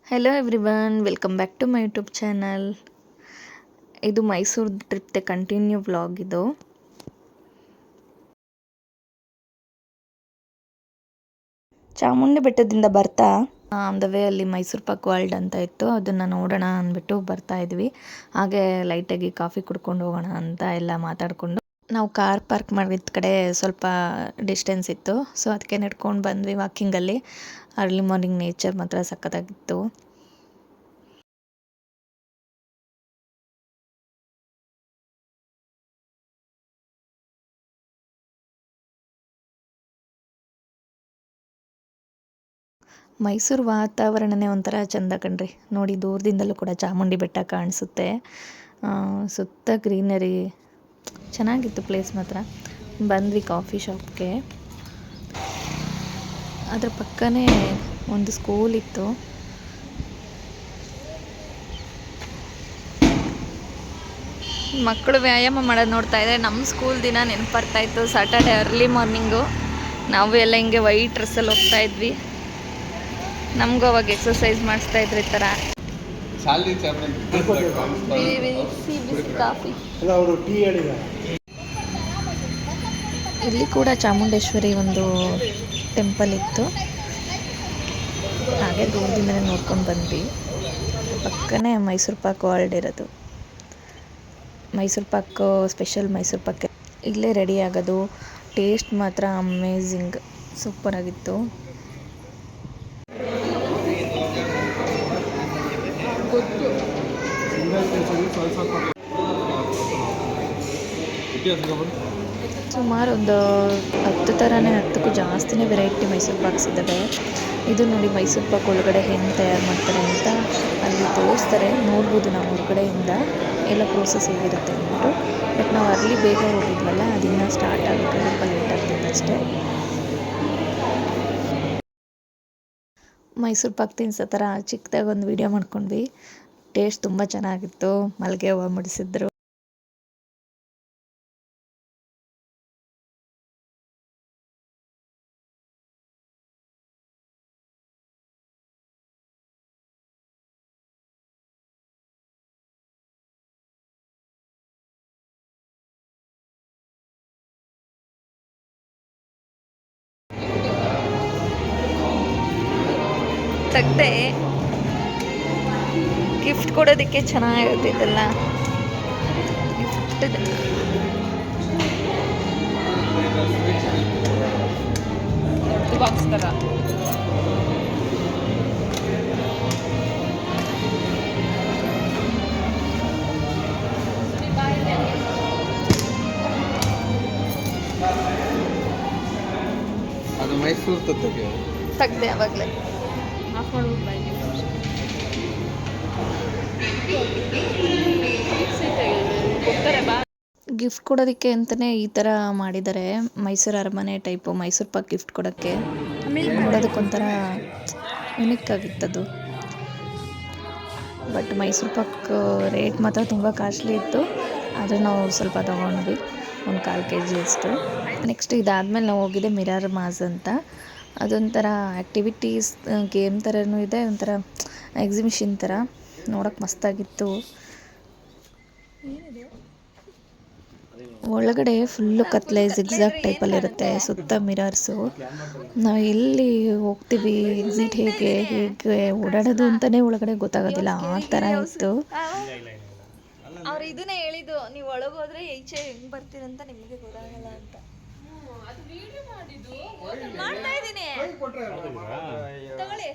Hello everyone, welcome back to my YouTube channel. ಇದು Mysuru ಟ್ರಿಪ್ದೆ continue vlog. ಇದು ಚಾಮುಂಡಿ ಬೆಟ್ಟದಿಂದ ಬರ್ತಾ ಆನ್ ದ ವೇ ಅಲ್ಲಿ ಮೈಸೂರು ಪಾಕ್ ವರ್ಲ್ಡ್ ಅಂತ ಇತ್ತು, ಅದನ್ನು ನೋಡೋಣ ಅಂದ್ಬಿಟ್ಟು ಬರ್ತಾ ಇದ್ವಿ. ಹಾಗೆ ಲೈಟಾಗಿ ಕಾಫಿ ಕುಡ್ಕೊಂಡು ಹೋಗೋಣ ಅಂತ ಎಲ್ಲ ಮಾತಾಡಿಕೊಂಡು ನಾವು ಕಾರ್ ಪಾರ್ಕ್ ಮಾಡಿದ ಕಡೆ ಸ್ವಲ್ಪ ಡಿಸ್ಟೆನ್ಸ್ ಇತ್ತು, ಸೊ ಅದಕ್ಕೆ ನಡ್ಕೊಂಡು ಬಂದ್ವಿ ವಾಕಿಂಗಲ್ಲಿ. ಅರ್ಲಿ ಮಾರ್ನಿಂಗ್ ನೇಚರ್ ಮಾತ್ರ ಸಖತ್ತಾಗಿತ್ತು. ಮೈಸೂರು ವಾತಾವರಣನೇ ಒಂಥರ ಚೆಂದ ಕಣ್ರಿ. ನೋಡಿ, ದೂರದಿಂದಲೂ ಕೂಡ ಚಾಮುಂಡಿ ಬೆಟ್ಟ ಕಾಣಿಸುತ್ತೆ. ಸುತ್ತ ಗ್ರೀನರಿ ಚೆನ್ನಾಗಿತ್ತು ಪ್ಲೇಸ್ ಮಾತ್ರ. ಬಂದ್ವಿ ಕಾಫಿ ಶಾಪ್ಗೆ. ಅದ್ರ ಪಕ್ಕನೇ ಒಂದು ಸ್ಕೂಲ್ ಇತ್ತು. ಮಕ್ಕಳು ವ್ಯಾಯಾಮ ಮಾಡೋದು ನೋಡ್ತಾ ಇದ್ದಾರೆ. ನಮ್ಮ ಸ್ಕೂಲ್ ದಿನ ನೆನಪು ಬರ್ತಾ ಇತ್ತು. ಸಾಟರ್ಡೆ ಅರ್ಲಿ ಮಾರ್ನಿಂಗು ನಾವು ಎಲ್ಲ ಹಿಂಗೆ ವೈಟ್ ಡ್ರೆಸ್ಸಲ್ಲಿ ಹೋಗ್ತಾ ಇದ್ವಿ. ನಮಗೂ ಅವಾಗ ಎಕ್ಸಸೈಸ್ ಮಾಡಿಸ್ತಾ ಇದ್ರು ಈ ಥರ. ಕಾಫಿ ಇಲ್ಲಿ ಕೂಡ ಚಾಮುಂಡೇಶ್ವರಿ ಒಂದು ಟೆಂಪಲ್ ಇತ್ತು. ಹಾಗೆ ದೂರದಿಂದಲೇ ನೋಡ್ಕೊಂಡು ಬಂದ್ವಿ. ಪಕ್ಕನೇ ಮೈಸೂರು ಪಾಕ್ ವರ್ಲ್ಡ್ ಇರೋದು. ಮೈಸೂರು ಪಾಕ್ ಸ್ಪೆಷಲ್ ಮೈಸೂರು ಪಾಕ್ ಇಲ್ಲೇ ರೆಡಿ ಆಗೋದು. ಟೇಸ್ಟ್ ಮಾತ್ರ ಅಮೇಝಿಂಗ್, ಸೂಪರ್ ಆಗಿತ್ತು. ಸುಮಾರು ಒಂದು 10 ಥರನೇ, 10ಕ್ಕೂ ಜಾಸ್ತಿನೇ ವೆರೈಟಿ ಮೈಸೂರು ಪಾಕ್ಸ್ ಇದ್ದಾವೆ. ಇದು ನೋಡಿ, ಮೈಸೂರು ಪಾಕ್ ಒಳಗಡೆ ಹೆಂಗೆ ತಯಾರು ಮಾಡ್ತಾರೆ ಅಂತ ಅಲ್ಲಿ ತೋರಿಸ್ತಾರೆ. ನೋಡ್ಬೋದು ನಾವು ಹೊರಗಡೆಯಿಂದ ಎಲ್ಲ ಪ್ರೋಸೆಸ್ ಹೇಗಿರುತ್ತೆ ಅಂದ್ಬಿಟ್ಟು. ಬಟ್ ನಾವು ಅರ್ಲಿ ಬೇಗ ಹೋಗಿದ್ವಲ್ಲ, ಅದನ್ನು ಸ್ಟಾರ್ಟ್ ಆಗೋಕ್ಕೆ ಸ್ವಲ್ಪ ಲೇಟ್ ಆಗ್ತಿತ್ತು ಅಷ್ಟೇ. ಮೈಸೂರು ಪಾಕ್ ತಿನ್ಸೋ ಥರ ಚಿಕ್ಕದಾಗಿ ಒಂದು ವಿಡಿಯೋ ಮಾಡ್ಕೊಂಡ್ವಿ. ಟೇಸ್ಟ್ ತುಂಬ ಚೆನ್ನಾಗಿತ್ತು. ಮಲ್ಲಿಗೆ ಹೂವು ಮುಡಿಸಿದ್ರು. ತೆಗ್ದೆ ಗಿಫ್ಟ್ ಕೊಡೋದಕ್ಕೆ ಚೆನ್ನಾಗಿರ್ತಿದ್ದಲ್ಲ. ಗಿಫ್ಟ್ ಬಾಕ್ಸ್ ಥರ ಅದು ಮೈಸೂರು ತೆಗ್ದೆ ಅವಾಗಲೇ ಆಫ್ ಮಾಡ್ಬಿಟ್ಟು ಬಾಯಿ. ಗಿಫ್ಟ್ ಕೊಡೋದಕ್ಕೆ ಅಂತಲೇ ಈ ಥರ ಮಾಡಿದ್ದಾರೆ. ಮೈಸೂರು ಅರಮನೆ ಟೈಪು ಮೈಸೂರು ಪಾಕ್ ಗಿಫ್ಟ್ ಕೊಡೋಕ್ಕೆ. ನೋಡೋದಕ್ಕೊಂಥರ ಯುನಿಕ್ ಆಗಿತ್ತದು. ಬಟ್ ಮೈಸೂರು ಪಾಕ್ ರೇಟ್ ಮಾತ್ರ ತುಂಬ ಕಾಸ್ಟ್ಲಿ ಇತ್ತು. ಆದರೆ ನಾವು ಸ್ವಲ್ಪ ತೊಗೊಂಡ್ವಿ, ಒಂದು 1/4 kg ಅಷ್ಟು. ನೆಕ್ಸ್ಟ್ ಇದಾದಮೇಲೆ ನಾವು ಹೋಗಿದ್ದೆ ಮಿರಾರ್ ಮಾಸ್ ಅಂತ. ಅದೊಂಥರ ಆ್ಯಕ್ಟಿವಿಟೀಸ್ ಗೇಮ್ ಥರನೂ ಇದೆ, ಒಂಥರ ಎಕ್ಸಿಬಿಷನ್ ಥರ. ನೋಡೋಕೆ ಮಸ್ತಾಗಿತ್ತು. ಒಳಗಡೆ ಫುಲ್ಲು ಕತ್ಲೆ ಜಿಗ್ಜಾಗ್ ಟೈಪಲ್ಲಿ ಇರುತ್ತೆ, ಸುತ್ತ ಮಿರರ್ಸು. ನಾವು ಎಲ್ಲಿ ಹೋಗ್ತೀವಿ, ಎಕ್ಸಿಟ್ ಹೇಗೆ ಓಡಾಡೋದು ಅಂತಲೇ ಒಳಗಡೆ ಗೊತ್ತಾಗೋದಿಲ್ಲ, ಆ ಥರ ಇತ್ತು. ಅವ್ರು ಇದನ್ನೇ ಹೇಳಿದ್ದು, ನೀವು ಒಳಗೆ ಹೋದರೆ ಈಚೆ ಹೆಂಗೆ ಬರ್ತೀರಂತ ನಿಮಗೆ ಗೊತ್ತಾಗಲ್ಲ ಅಂತ. ಮಾಡ್ತಾ ಇದ್ದೀನಿ, ತಗೊಳ್ಳಿ.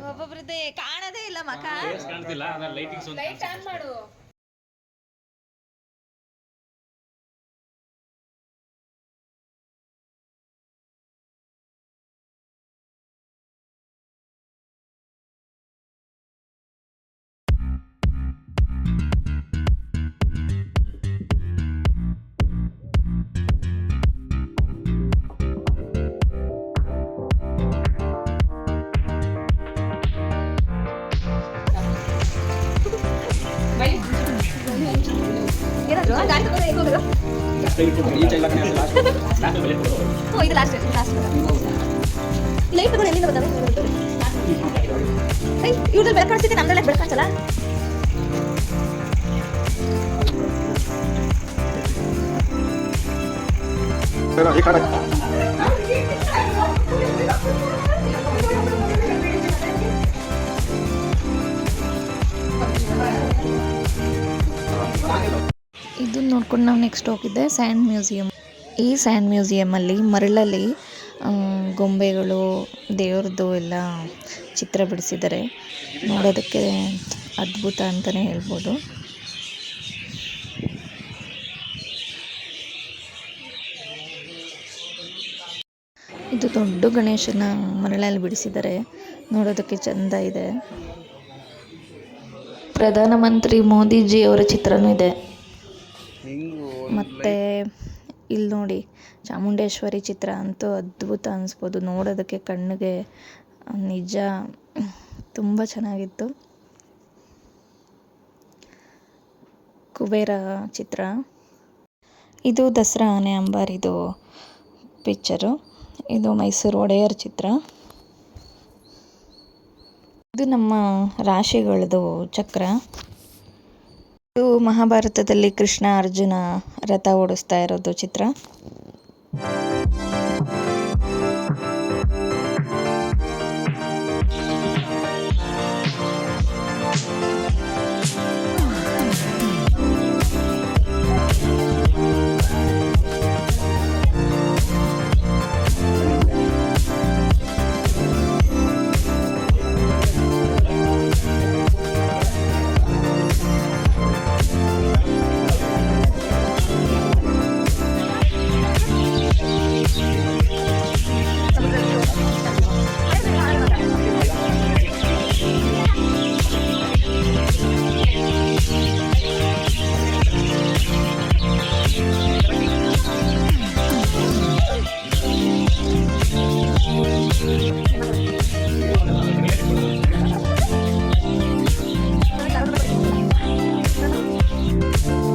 ಒಬ್ಬೊಬ್ರದ್ದೇ ಕಾಣದೇ ಇಲ್ಲ ಮಕ. ಲೈಟ್ ಆನ್ ಮಾಡು. ಲಾಸ್ಟ್ ಲೈಟ್ಗಳು ಎಲ್ಲಿಂದ ಬಂದಾವೆ ಇವ್ರಲ್ಲಿ ಬೆಳಕು ಕಾಣಿಸ್ತಿದೆ, ನಮ್ದ್ರಲ್ಲಿ ಬೆಳಕು ಕಾಣಿಸಲ್ಲ. ಇದನ್ನ ನೋಡ್ಕೊಂಡು ನಾವು ನೆಕ್ಸ್ಟ್ ಹೋಗಿದ್ದೆ ಸ್ಯಾಂಡ್ ಮ್ಯೂಸಿಯಂ. ಈ ಸ್ಯಾಂಡ್ ಮ್ಯೂಸಿಯಮಲ್ಲಿ ಮರಳಲ್ಲಿ ಗೊಂಬೆಗಳು ದೇವ್ರದ್ದು ಎಲ್ಲ ಚಿತ್ರ ಬಿಡಿಸಿದ್ದಾರೆ. ನೋಡೋದಕ್ಕೆ ಅದ್ಭುತ ಅಂತಲೇ ಹೇಳ್ಬೋದು. ಇದು ದೊಡ್ಡ ಗಣೇಶನ ಮರಳಲ್ಲಿ ಬಿಡಿಸಿದ್ದಾರೆ, ನೋಡೋದಕ್ಕೆ ಚೆಂದ ಇದೆ. ಪ್ರಧಾನಮಂತ್ರಿ ಮೋದಿಜಿ ಅವರ ಚಿತ್ರನೂ ಇದೆ. ಮತ್ತು ಇಲ್ಲಿ ನೋಡಿ ಚಾಮುಂಡೇಶ್ವರಿ ಚಿತ್ರ ಅಂತೂ ಅದ್ಭುತ ಅನಿಸ್ಬೋದು. ನೋಡೋದಕ್ಕೆ ಕಣ್ಣಿಗೆ ನಿಜ ತುಂಬ ಚೆನ್ನಾಗಿತ್ತು. ಕುಬೇರ ಚಿತ್ರ. ಇದು ದಸರಾ ಆನೆ ಅಂಬಾರಿದು ಪಿಕ್ಚರು. ಇದು ಮೈಸೂರು ಒಡೆಯರ್ ಚಿತ್ರ. ಇದು ನಮ್ಮ ರಾಶಿಗಳದು ಚಕ್ರ. ಇದು ಮಹಾಭಾರತದಲ್ಲಿ ಕೃಷ್ಣ ಅರ್ಜುನ ರಥ ಓಡಿಸ್ತಾ ಇರೋದು ಚಿತ್ರ.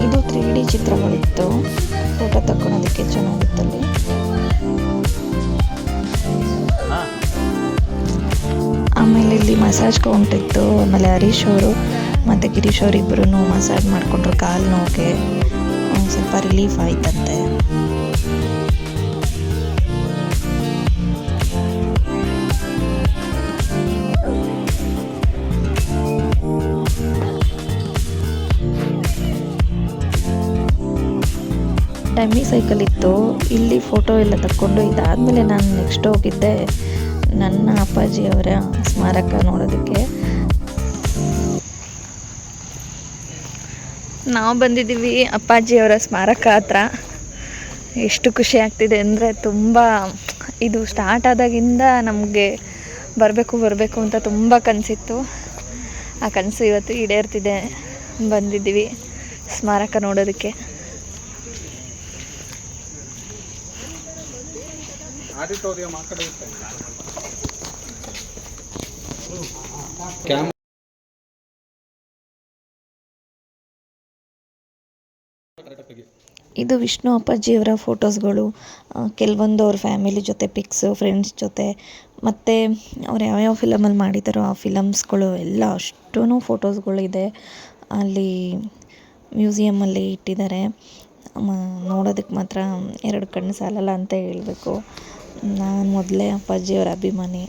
ಇದು 3D ಚಿತ್ರಗಳಿತ್ತು, ಫೋಟೋ ತಗೊಳೋದಕ್ಕೆ ಚೆನ್ನಾಗಿತ್ತಲ್ಲಿ. ಆಮೇಲೆ ಇಲ್ಲಿ ಮಸಾಜ್ ಕೌಂಟ್ ಇತ್ತು. ಆಮೇಲೆ ಹರೀಶ್ ಅವರು ಮತ್ತು ಗಿರೀಶ್ ಅವರು ಇಬ್ಬರೂ ಮಸಾಜ್ ಮಾಡಿಕೊಂಡ್ರು ಕಾಲು ನೋವಿಗೆ. ಸ್ವಲ್ಪ ರಿಲೀಫ್ ಆಯ್ತಂತೆ. ಡಮ್ಮಿ ಸೈಕಲ್ ಇತ್ತು. ಇಲ್ಲಿ ಫೋಟೋ ಎಲ್ಲ ತಕ್ಕೊಂಡು ಇದಾದಮೇಲೆ ನಾನು ನೆಕ್ಸ್ಟ್ ಹೋಗಿದ್ದೆ ನನ್ನ ಅಪ್ಪಾಜಿಯವರ ಸ್ಮಾರಕ ನೋಡೋದಕ್ಕೆ. ನಾವು ಬಂದಿದ್ದೀವಿ ಅಪ್ಪಾಜಿಯವರ ಸ್ಮಾರಕ ಹತ್ರ. ಎಷ್ಟು ಖುಷಿ ಆಗ್ತಿದೆ ಅಂದರೆ ತುಂಬ ಇದು ಸ್ಟಾರ್ಟ್ ಆದಾಗಿಂದ ನಮಗೆ ಬರಬೇಕು ಅಂತ ತುಂಬ ಕನಸಿತ್ತು. ಆ ಕನಸು ಇವತ್ತು ಈಡೇರ್ತಿದೆ. ಬಂದಿದ್ದೀವಿ ಸ್ಮಾರಕ ನೋಡೋದಕ್ಕೆ. ಇದು ವಿಷ್ಣು ಅಪ್ಪಾಜಿಯವರ ಫೋಟೋಸ್ಗಳು. ಕೆಲವೊಂದು ಅವ್ರ ಫ್ಯಾಮಿಲಿ ಜೊತೆ ಪಿಕ್ಸು, ಫ್ರೆಂಡ್ಸ್ ಜೊತೆ, ಮತ್ತು ಅವ್ರು ಯಾವ್ಯಾವ ಫಿಲಮಲ್ಲಿ ಮಾಡಿದ್ದಾರೋ ಆ ಫಿಲಮ್ಸ್ಗಳು ಎಲ್ಲ ಅಷ್ಟೂ ಫೋಟೋಸ್ಗಳಿದೆ. ಅಲ್ಲಿ ಮ್ಯೂಸಿಯಮಲ್ಲಿ ಇಟ್ಟಿದ್ದಾರೆ. ನೋಡೋದಕ್ಕೆ ಮಾತ್ರ 2 ಕಣ್ಣು ಸಾಲಲ್ಲ ಅಂತ ಹೇಳಬೇಕು. ನಾನು ಮೊದಲೇ ಅಪ್ಪಾಜಿಯವರ ಅಭಿಮಾನಿ.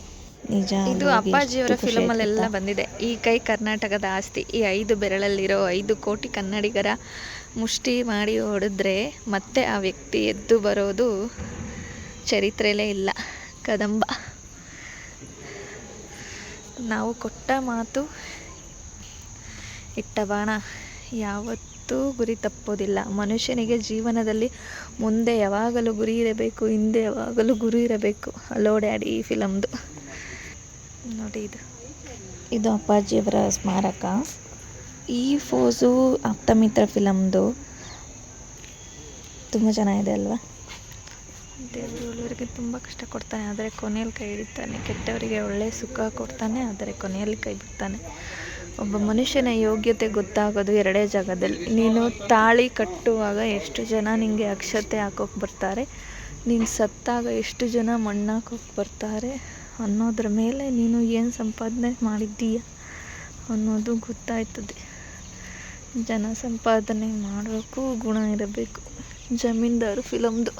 ನಿಜ, ಇದು ಅಪ್ಪಾಜಿಯವರ ಫಿಲಮಲ್ಲೆಲ್ಲ ಬಂದಿದೆ. ಈ ಕೈ ಕರ್ನಾಟಕದ ಆಸ್ತಿ. ಈ 5 ಬೆರಳಲ್ಲಿರೋ 5 ಕೋಟಿ ಕನ್ನಡಿಗರ ಮುಷ್ಟಿ ಮಾಡಿ ಹೊಡೆದ್ರೆ ಮತ್ತೆ ಆ ವ್ಯಕ್ತಿ ಎದ್ದು ಬರೋದು ಚರಿತ್ರೆಯಲ್ಲೇ ಇಲ್ಲ. ಕದಂಬ. ನಾವು ಕೊಟ್ಟ ಮಾತು ಇಟ್ಟ ಬಾಣ ಯಾವತ್ತೂ ಗುರಿ ತಪ್ಪೋದಿಲ್ಲ. ಮನುಷ್ಯನಿಗೆ ಜೀವನದಲ್ಲಿ ಮುಂದೆ ಯಾವಾಗಲೂ ಗುರಿ ಇರಬೇಕು, ಹಿಂದೆ ಯಾವಾಗಲೂ ಗುರಿ ಇರಬೇಕು. ಹಲೋ ಡ್ಯಾಡಿ ಈ ಫಿಲಮ್ದು ನೋಡಿ. ಇದು ಅಪ್ಪಾಜಿಯವರ ಸ್ಮಾರಕ. ಈ ಫೋಸು ಆಪ್ತಮಿತ್ರ ಫಿಲಮ್ದು. ತುಂಬ ಚೆನ್ನಾಗಿದೆ ಅಲ್ವಾ? ದೇವರು ಒಳ್ಳೆಯವರಿಗೆ ತುಂಬ ಕಷ್ಟ ಕೊಡ್ತಾನೆ, ಆದರೆ ಕೊನೆಯಲ್ಲಿ ಕೈ ಹಿಡಿತಾನೆ. ಕೆಟ್ಟವರಿಗೆ ಒಳ್ಳೆಯ ಸುಖ ಕೊಡ್ತಾನೆ, ಆದರೆ ಕೊನೆಯಲ್ಲಿ ಕೈ ಬಿಡ್ತಾನೆ. ಒಬ್ಬ ಮನುಷ್ಯನ ಯೋಗ್ಯತೆ ಗೊತ್ತಾಗೋದು 2 ಜಾಗದಲ್ಲಿ. ನೀನು ತಾಳಿ ಕಟ್ಟುವಾಗ ಎಷ್ಟು ಜನ ನಿನಗೆ ಅಕ್ಷತೆ ಹಾಕೋಕೆ ಬರ್ತಾರೆ, ನೀನು ಸತ್ತಾಗ ಎಷ್ಟು ಜನ ಮಣ್ಣು ಹಾಕೋಕೆ ಬರ್ತಾರೆ, ಅನ್ನೋದ್ರ ಮೇಲೆ ನೀನು ಏನು ಸಂಪಾದನೆ ಮಾಡಿದ್ದೀಯ ಅನ್ನೋದು ಗೊತ್ತಾಯ್ತದೆ. ಜನ ಸಂಪಾದನೆ ಮಾಡಬೇಕು, ಗುಣ ಇರಬೇಕು. ಜಮೀನ್ದಾರು ಫಿಲಮ್ದು.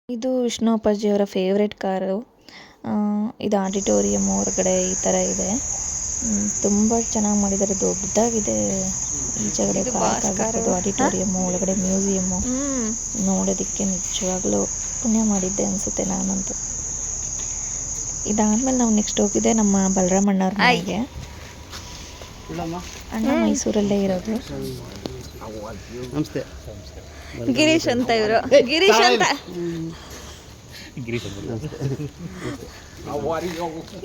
ಇದು ವಿಷ್ಣು ಅಪ್ಪಾಜಿಯವರ ಫೇವ್ರೆಟ್ ಕಾರು. ಇದು ಆಡಿಟೋರಿಯಂ ಹೊರಗಡೆ ಈ ಥರ ಇದೆ. ತುಂಬ ಚೆನ್ನಾಗಿ ಮಾಡಿದ್ದಾರೆ, ದೊಡ್ಡದಾಗಿದೆ. ಈಚೆಗಡೆ ಪಾರ್ಕ್ ಆಗಿರ್ಬೋದು, ಆಡಿಟೋರಿಯಂ ಒಳಗಡೆ ಮ್ಯೂಸಿಯಮ್ಮು ನೋಡೋದಕ್ಕೆ ನಿಜವಾಗ್ಲೂ ಪುಣ್ಯ ಮಾಡಿದ್ದೆ ಅನಿಸುತ್ತೆ ನಾನಂತೂ. ಇದಾದ್ಮೇಲೆ ನಾವು ನೆಕ್ಸ್ಟ್ ಹೋಗಿದ್ದೆ ನಮ್ಮ ಬಲರಾಮಣ್ಣವ್ರ ಮನೆಗೆ. ಅಣ್ಣ ಮೈಸೂರಲ್ಲೇ ಇರೋದು. ನಮಸ್ತೆ. ಗಿರೀಶ್ ಅಂತ ಇವರು. ಗಿರೀಶ್ ಅಂತ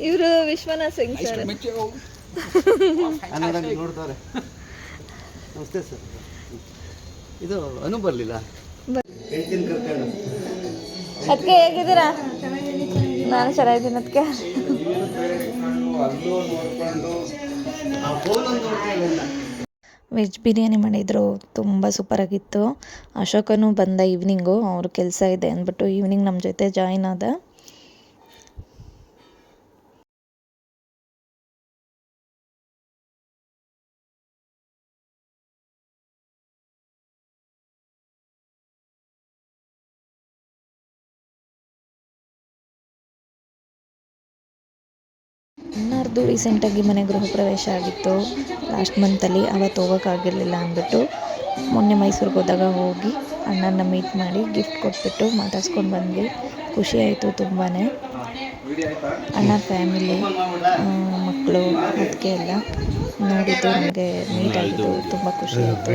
ಇವರು ವಿಶ್ವನಾಥ್ ಸಿಂಗ್ ಸರ್. ನೋಡ್ತಾರೆ. ನಮಸ್ತೆ ಸರ್. ಇದು ಅನು ಬರಲಿಲ್ಲ. ಅದಕ್ಕೆ ಹೇಗಿದ್ದೀರಾ? ನಾನು ಚೆನ್ನಾಗಿದ್ದೀನಿ. ಅದಕ್ಕೆ ವೆಜ್ ಬಿರಿಯಾನಿ ಮಾಡಿದರು, ತುಂಬ ಸೂಪರಾಗಿತ್ತು. ಅಶೋಕನು ಬಂದ ಈವ್ನಿಂಗು, ಅವ್ರ ಕೆಲಸ ಇದೆ ಅಂದ್ಬಿಟ್ಟು ಈವ್ನಿಂಗ್ ನಮ್ಮ ಜೊತೆ ಜಾಯಿನ್ ಆದ. ಅಣ್ಣಾರ್ದು ರೀಸೆಂಟಾಗಿ ಮನೆ ಗೃಹ ಪ್ರವೇಶ ಆಗಿತ್ತು ಲಾಸ್ಟ್ ಮಂತಲ್ಲಿ. ಅವತ್ತು ಹೋಗೋಕ್ಕಾಗಿರಲಿಲ್ಲ ಅಂದ್ಬಿಟ್ಟು ಮೊನ್ನೆ ಮೈಸೂರಿಗೆ ಹೋದಾಗ ಹೋಗಿ ಅಣ್ಣನ ಮೀಟ್ ಮಾಡಿ ಗಿಫ್ಟ್ ಕೊಟ್ಬಿಟ್ಟು ಮಾತಾಡ್ಸ್ಕೊಂಡು ಬಂದ್ವಿ. ಖುಷಿ ಆಯಿತು ತುಂಬಾ. ಅಣ್ಣರ ಫ್ಯಾಮಿಲಿ, ಮಕ್ಕಳು, ಅದಕ್ಕೆ ಎಲ್ಲ ನೋಡಿದ್ದು ನಮಗೆ ಮೀಟ್ ಆಗಿದ್ದು ತುಂಬ ಖುಷಿ ಆಯಿತು.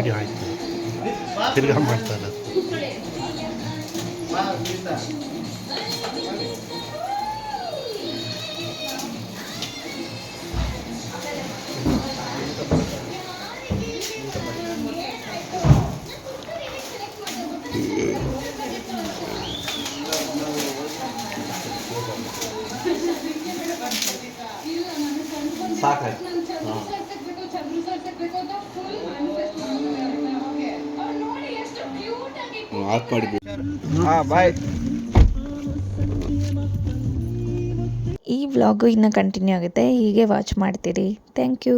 ಈ ವ್ಲಾಗು ಇನ್ನೂ ಕಂಟಿನ್ಯೂ ಆಗುತ್ತೆ, ಹೀಗೆ ವಾಚ್ ಮಾಡ್ತೀರಿ. Thank you.